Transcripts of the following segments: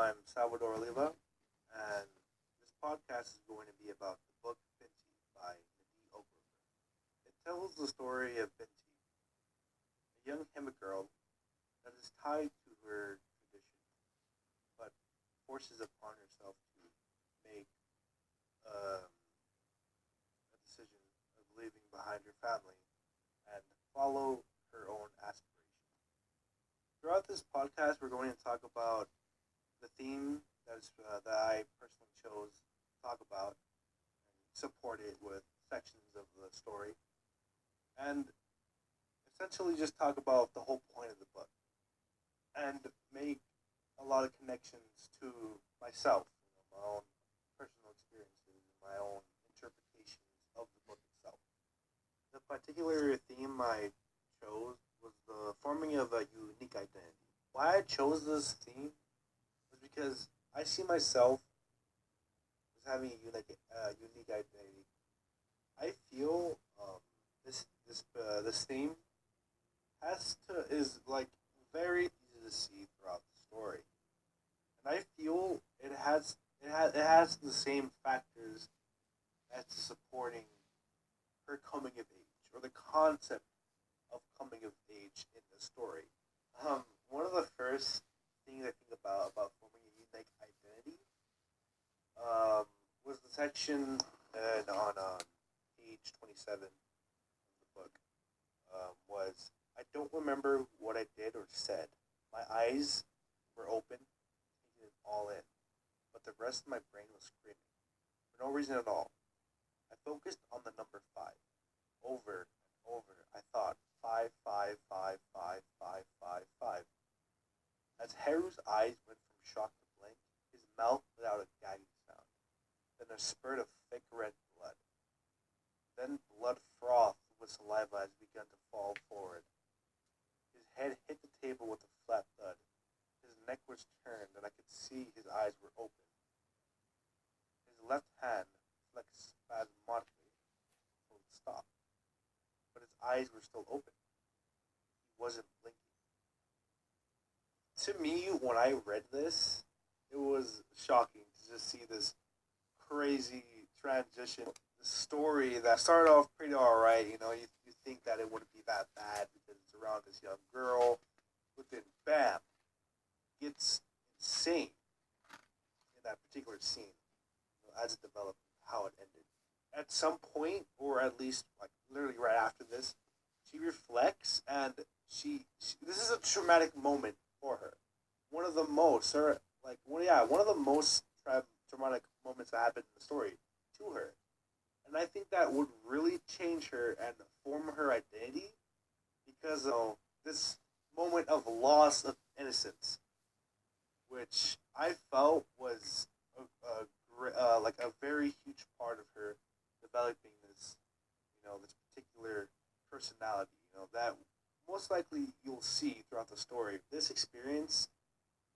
I'm Salvador Oliva, and this podcast is going to be about the book Binti by Nadi. It tells the story of Binti, a young Himba girl that is tied to her tradition, but forces upon herself to make um, a decision of leaving behind her family and follow her own aspirations. Throughout this podcast, we're going to talk about the theme that I personally chose to talk about and support it with sections of the story, and essentially just talk about the whole point of the book and make a lot of connections to myself, my own personal experiences, and my own interpretations of the book itself. The particular theme I chose was the forming of a unique identity. Why I chose this theme was because I see myself as having a unique identity. I feel this theme has to is like very easy to see throughout the story, and I feel it has the same factors as supporting her coming of age or the concept of coming of age in the story. One of the first things I think about forming a unique identity um, was the section on page 27 of the book. Was I don't remember what I did or said. My eyes were open, taking it all in, but the rest of my brain was screaming for no reason at all. I focused on the number five over and over. I thought five, five, five, five, five, five, five. As Haru's eyes went from shock to blank, his mouth let out a gagging sound, then a spurt of thick red blood. Then blood frothed with saliva as he began to fall forward. His head hit the table with a flat thud. His neck was turned, and I could see his eyes were open. His left hand flexed spasmodically until it stopped, but his eyes were still open. He wasn't blinking. To me, when I read this, it was shocking to just see this crazy transition. The story that started off pretty alright, you think that it wouldn't be that bad because it's around this young girl, but then bam, gets insane in that particular scene, as it developed, how it ended. At some point, or at least like literally right after this, she reflects and this is a traumatic moment for her. One of the most, or like one of the most traumatic moments that happened in the story to her, and I think that would really change her and form her identity because of this moment of loss of innocence, which I felt was like a very huge part of her developing this particular personality, that most likely you'll see throughout the story. This experience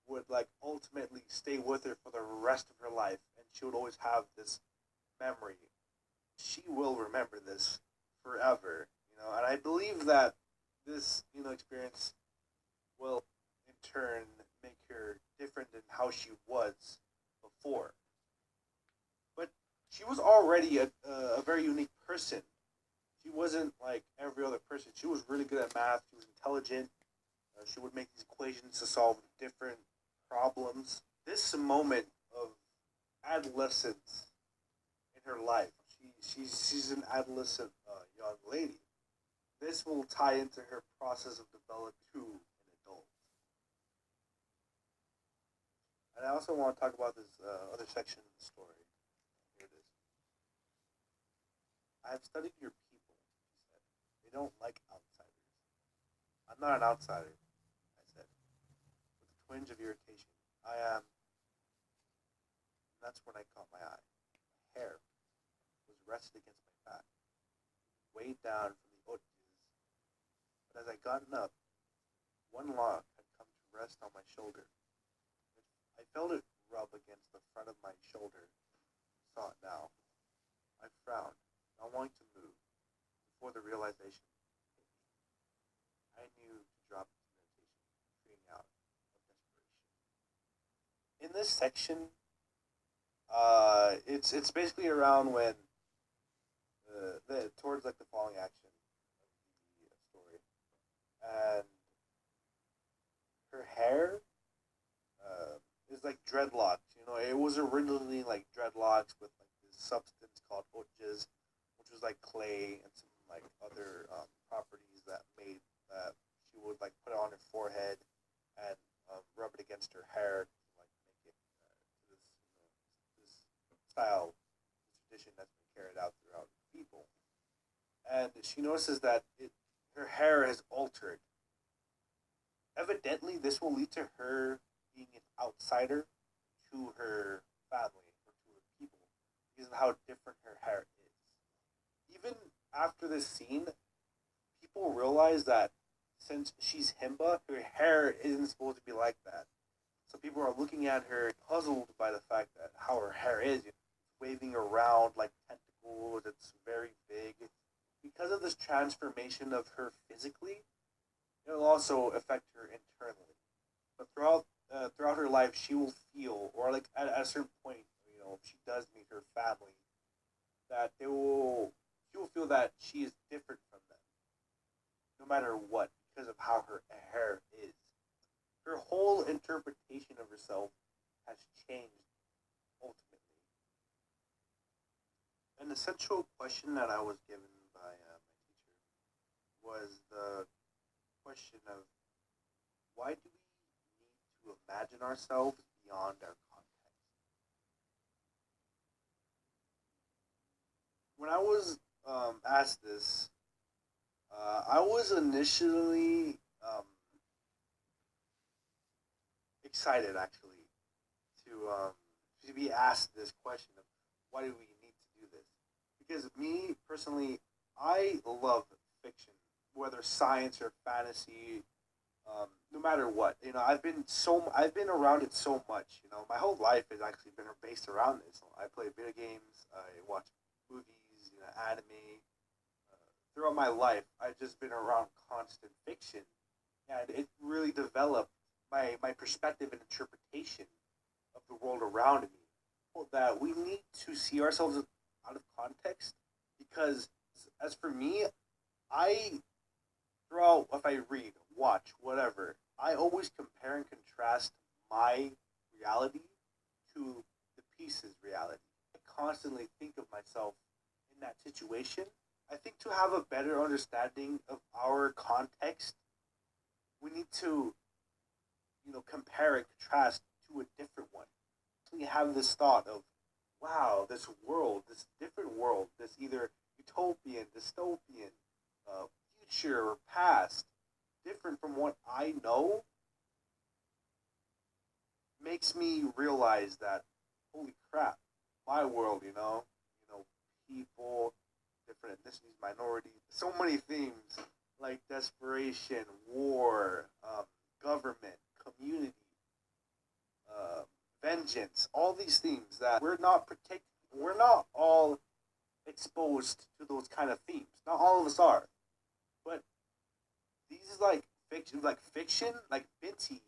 would like ultimately stay with her for the rest of her life, and she would always have this memory. She will remember this forever, and I believe that this experience will in turn make her different than how she was before. But she was already a very unique person. She wasn't like every other person. She was really good at math. She was intelligent. She would make these equations to solve different problems. This moment of adolescence in her life, she's an adolescent young lady. This will tie into her process of developing to an adult. And I also want to talk about this other section of the story. Here it is. I have studied your people, she said. They don't like outsiders. I'm not an outsider, I said, with a twinge of irritation. I am. And that's when I caught my eye. My hair was rested against my back, weighed down from the oranges. But as I gotten up, one lock had come to rest on my shoulder. I felt it rub against the front of my shoulder and saw it now. I frowned, not wanting to move, before the realization hit me. I knew to drop into meditation, freeing out of desperation. In in this section, it's basically around when the towards like the falling action of the story, and her hair is like dreadlocks. You know, it was originally like dreadlocks with like this substance called oches, which was like clay and some like other properties that made that she would like put it on her forehead and rub it against her hair to like make it to this this style, this tradition that's been carried out throughout the people. And she notices that her hair has altered. Evidently, this will lead to her being an outsider to her family or to her people because of how different her hair is. Even after this scene, people realize that since she's Himba, her hair isn't supposed to be like that. So people are looking at her puzzled by the fact that how her hair is, you know, waving around like tentacles. It's very big. Because of this transformation of her physically, it'll also affect her internally. But throughout her life, she will feel, or like at a certain point, you know, if she does meet her family, that she will feel that she is different from them, no matter what, because of how her hair is. Her whole interpretation of herself has changed ultimately. An essential question that I was given by my teacher was the question of why do we need to imagine ourselves beyond our context? When I was asked this, I was initially excited actually to be asked this question of why do we need to do this? Because me personally, I love fiction, whether science or fantasy, no matter what. You know, I've been around it so much. You know, my whole life has actually been based around this. I play video games, I watch movies, you know, anime. Throughout my life, I've just been around constant fiction, and it really developed my perspective and interpretation of the world around me. Well, that we need to see ourselves out of context because, as for me, I throughout if I read, watch, whatever, I always compare and contrast my reality to the piece's reality. I constantly think of myself in that situation. I think to have a better understanding of our context, we need to, you know, compare and contrast to a different one. We have this thought of, wow, this world, this different world, this either utopian, dystopian, uh, future or past, different from what I know, makes me realize that, holy crap, my world, you know, people, different ethnicities, minorities, so many themes like desperation, war, government, community, uh, vengeance, all these themes that we're not all exposed to those kind of themes. Not all of us are, but these fiction, like Binti,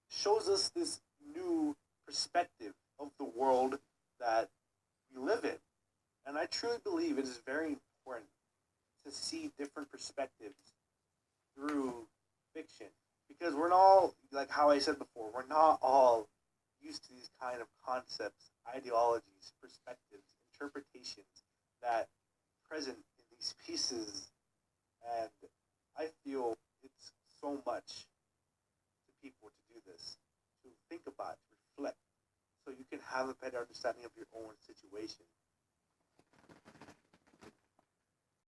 shows us this new perspective of the world that we live in, and I truly believe it is very important to see different perspectives through fiction because we're not all like how I said before. We're not all used to these kind of concepts, ideologies, perspectives, interpretations that present in these pieces, and I feel it's so much to people to do this, to think about, to reflect, so you can have a better understanding of your own situation.